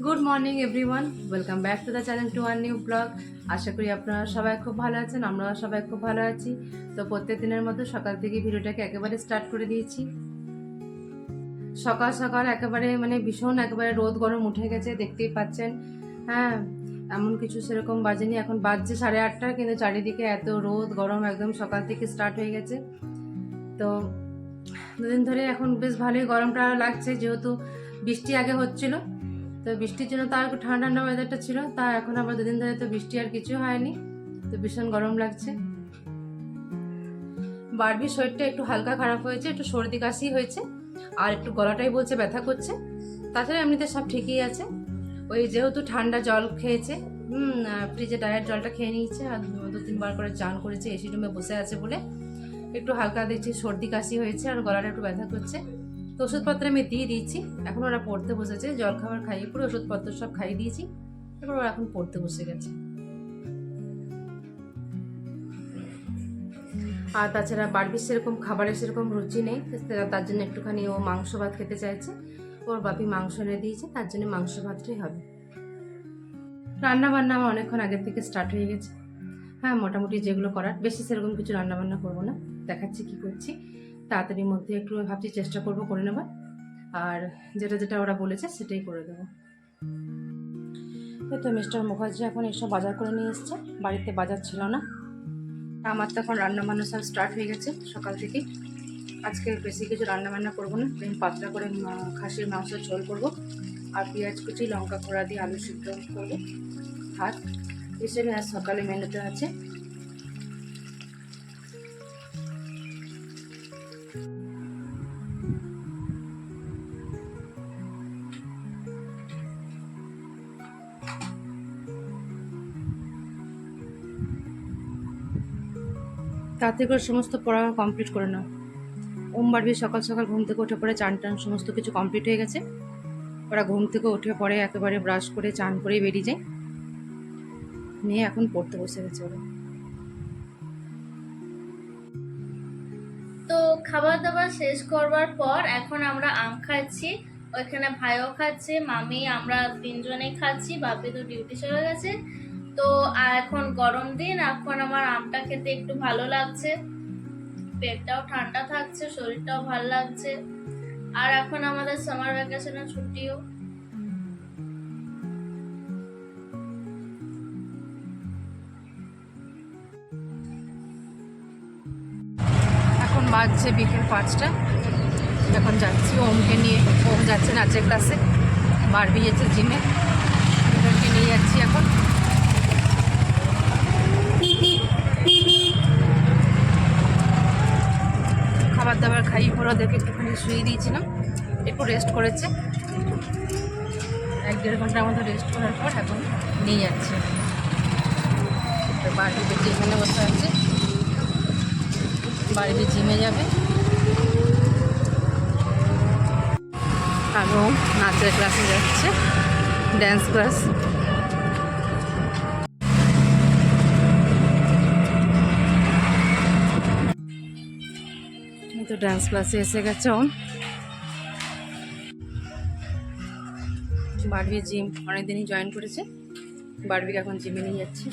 Good morning everyone, welcome back to the channel to our new vlog. আশা করি আপনারা সবাই খুব ভালো আছেন, আমরাও সবাই খুব ভালো আছি। তো প্রত্যেক দিনের মতো সকাল থেকে ভিডিওটাকে একেবারে স্টার্ট করে দিয়েছি। সকাল সকাল একেবারে ভীষণ একেবারে রোদ গরম উঠে গেছে, দেখতেই পাচ্ছেন। হ্যাঁ, এমন কিছু সেরকম বাজেনি, এখন বাজছে 8:30, কিন্তু চারিদিকে এত রোদ গরম একদম সকাল থেকে স্টার্ট হয়ে গেছে। তো দুদিন ধরে এখন বেশ ভালোই গরমটা লাগছে, যেহেতু বৃষ্টি আগে হচ্ছিল, তো বৃষ্টির জন্য তো আর একটু ঠান্ডা ঠান্ডা ওয়েদারটা ছিল। তা এখন আবার দুদিন ধরে তো বৃষ্টি আর কিছু হয়নি, তো ভীষণ গরম লাগছে। বারবির শরীরটা একটু হালকা খারাপ হয়েছে, একটু সর্দি কাশি হয়েছে, আর একটু গলাটাই বলছে ব্যথা করছে। তাছাড়া এমনিতে সব ঠিকই আছে। ওই যেহেতু ঠান্ডা জল খেয়েছে, ফ্রিজে ডায়েট জলটা খেয়ে নিয়েছে, আর 2-3 বার করে চান করেছে, এসি রুমে বসে আছে বলে একটু হালকা দেখছি সর্দি কাশি হয়েছে, আর গলাটা একটু ব্যথা করছে। তো ওষুধপত্র আমি দিয়ে দিয়েছি, এখন ওরা পড়তে বসেছে। জল খাবার খাইয়ে পুরো ওষুধপত্র সব খাইয়ে দিয়েছি, এবার ওরা এখন পড়তে বসে গেছে। আর তাছাড়া বারবির সেরকম খাবারের সেরকম রুচি নেই, তার জন্য একটুখানি ও মাংস ভাত খেতে চাইছে। ওর বাপি মাংস এনে দিয়েছে, তার জন্য মাংস ভাতটাই হবে। রান্না বান্না আমার অনেকক্ষণ আগের থেকে স্টার্ট হয়ে গেছে। হ্যাঁ, মোটামুটি যেগুলো করার, বেশি সেরকম কিছু রান্না বান্না করবো না, দেখাচ্ছি কি করছি। তাড়াতাড়ির মধ্যে একটু ভাবছি চেষ্টা করবো করে নেবার, আর যেটা যেটা ওরা বলেছে সেটাই করে দেবো। এই তো মিস্টার মুখার্জি এখন এসব বাজার করে নিয়ে এসছে, বাড়িতে বাজার ছিল না। আমার তো এখন রান্না বান্না সব স্টার্ট হয়ে গেছে সকাল থেকে। আজকে বেশি কিছু রান্না বান্না করবো না, পাতলা করে খাসির মাংসের ঝোল করবো, আর পেঁয়াজ কুচি লঙ্কা খোড়া দিয়ে আলু সিদ্ধ করবো, ভাত হিসেবে আজ সকালে মেনুতে আছে। তাড়াতাড়ি করে সমস্ত পড়া কমপ্লিট করে নাও। ওম বাড়বি সকাল সকাল ঘুম থেকে উঠে পড়ে চান টান সমস্ত কিছু কমপ্লিট হয়ে গেছে। ওরা ঘুম থেকে উঠে পড়ে একেবারে ব্রাশ করে চান করে বেরিয়ে যায়, নিয়ে এখন পড়তে বসে গেছে ওরা। তো খাবার দাবার শেষ করবার পর এখন আমরা আম খাচ্ছি, ওইখানে ভাইও খাচ্ছে, মামি, আমরা তিনজনেই খাচ্ছি, বাপি তো ডিউটি চলে গেছে। তো এখন গরম দিন, এখন আমার আমটা খেতে একটু ভালো লাগছে, পেটটাও ঠান্ডা থাকছে, শরীরটাও ভালো লাগছে। আর এখন আমাদের সামার ভ্যাকেশনের ছুটিও। এখন বাজছে বিকেল 5টা, এখন যাচ্ছি ওমকে নিয়ে। ওম যাচ্ছে নাচের ক্লাসে, বারবি যাচ্ছে জিমে, ওদেরকে নিয়ে যাচ্ছি এখন। খাবার দাবার খাইয়ে পর ওদেরকে একটুখানি শুয়ে দিয়েছিলাম, একটু রেস্ট করেছে। 1-1.5 ঘন্টার মতো রেস্ট করার পর এখন নিয়ে যাচ্ছে। বারবি বেটি এখানে বসে আছে, বারবি জিমে যাবে, আর ও নাচের ক্লাসে যাচ্ছে, ড্যান্স ক্লাস। তো ডান্স ক্লাসে এসে গেছে ও। বারবি জিম অনেকদিনই জয়েন করেছে, বারবিকে এখন জিমে নিয়ে যাচ্ছে।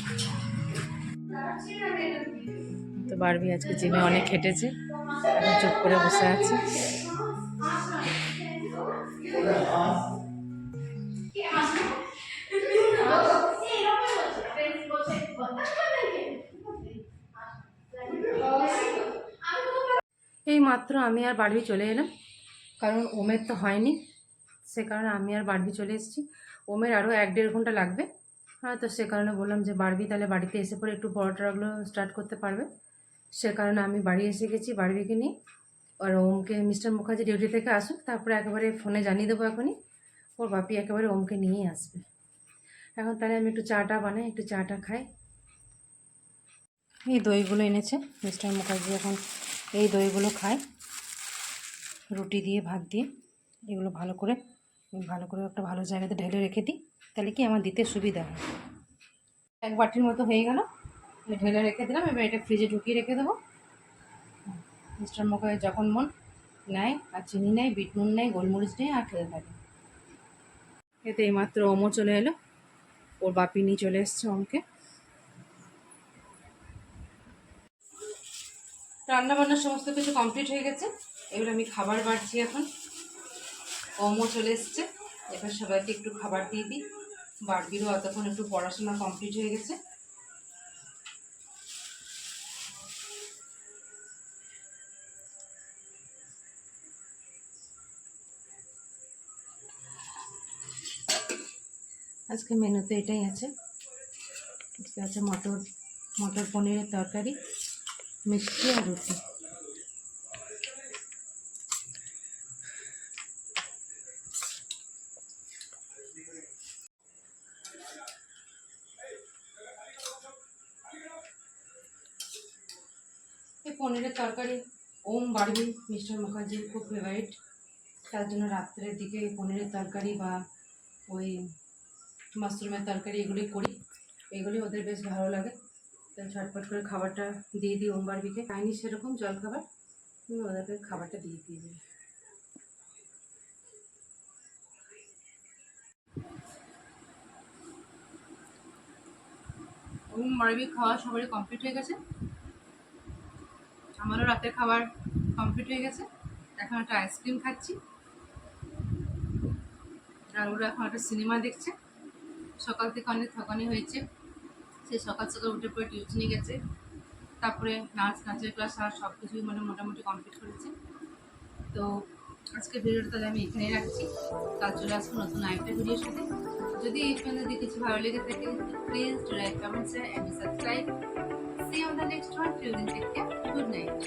তো বারবি আজকে জিমে অনেক হেঁটেছে, এখন চুপ করে বসে আছে। এই মাত্র আমি আর বারবি চলে এলাম, কারণ ওমের তো হয়নি, সে কারণে আমি আর বারবি চলে এসেছি। ওমের আরও 1-1.5 ঘন্টা লাগবে। হ্যাঁ, তো সে কারণে বললাম যে বারবি তাহলে বাড়িতে এসে পরে একটু পড়াটাগুলো স্টার্ট করতে পারবে। সে কারণে আমি বাড়ি এসে গেছি বারবিকে নিয়ে। আর ওমকে মিস্টার মুখার্জি ডিউটি থেকে আসুক, তারপরে একেবারে ফোনে জানিয়ে দেবো এখনই, ওর বাপি একেবারে ওমকে নিয়েই আসবে। এখন তাহলে আমি একটু চাটা বানাই, একটু চাটা খাই। এই দইগুলো এনেছে মিস্টার মুখার্জি, এখন এই দইগুলো খায় রুটি দিয়ে ভাত দিয়ে। এগুলো ভালো করে একটা ভালো জায়গাতে ঢেলে রেখে দিই, তাহলে কি আমার দিতে সুবিধা হয়। 1 বাটির মতো হয়ে গেল, ঢেলে রেখে দিলাম। এবার এটা ফ্রিজে ঢুকিয়ে রেখে দেবো। মিস্টার মুখার্জি যখন মন নেয়, আর চিনি নেয়, বিট নুন নেয়, গোলমরিচ নেয়, আর খেতে থাকে। এতে এইমাত্র ওমো চলে এলো, ওর বাপি নিয়ে চলে এসছে ওমকে। রান্না বান্না সমস্ত কিছু কমপ্লিট হয়ে গেছে, এবার আমি খাবার বাড়ছি। এখন ওমও চলে এসছে, এবার সবাইকে একটু খাবার দিয়ে দিই। বাড়বিরও অতক্ষণ একটু পড়াশোনা কমপ্লিট হয়ে গেছে। আজকে মেনুতে এটাই আছে, আজকে আছে মটর মটর পনিরের তরকারি, মিষ্টি আর রুটি। এই পনিরের তরকারি ওম বাড়বি মিস্টার মুখার্জির খুব ফেভারিট, তার জন্য রাত্রের দিকে এই পনিরের তরকারি বা ওই মাশরুমের তরকারি এগুলি করি, এগুলি ওদের বেশ ভালো লাগে। তাই ঝটপট করে খাবারটা দিয়ে দিই। ওম বাড়বিকে খাইনি সেরকম জল খাবার, ওদেরকে খাবারটা দিয়ে দিই। ওম বাড়বি খাওয়া সবারই কমপ্লিট হয়ে গেছে, আমারও রাতের খাবার কমপ্লিট হয়ে গেছে। এখন একটা আইসক্রিম খাচ্ছি, আর ওরা এখন একটা সিনেমা দেখছে। সকাল থেকে অনেক থকানি হয়েছে, সে সকাল সকাল উঠে পড়ে টিউশনে গেছে, তারপরে নাচের ক্লাস আর সব কিছুই মোটামুটি কমপ্লিট করেছে। তো আজকে ভিডিওটা তাহলে আমি এখানেই রাখছি, কাল চলে আসবো নতুন আরেকটা ভিডিওর সাথে। যদি এই পর্যন্ত যদি কিছু ভালো লেগে থাকে please like, comment, share and subscribe. See you on the next one. Till then, take care. Good night.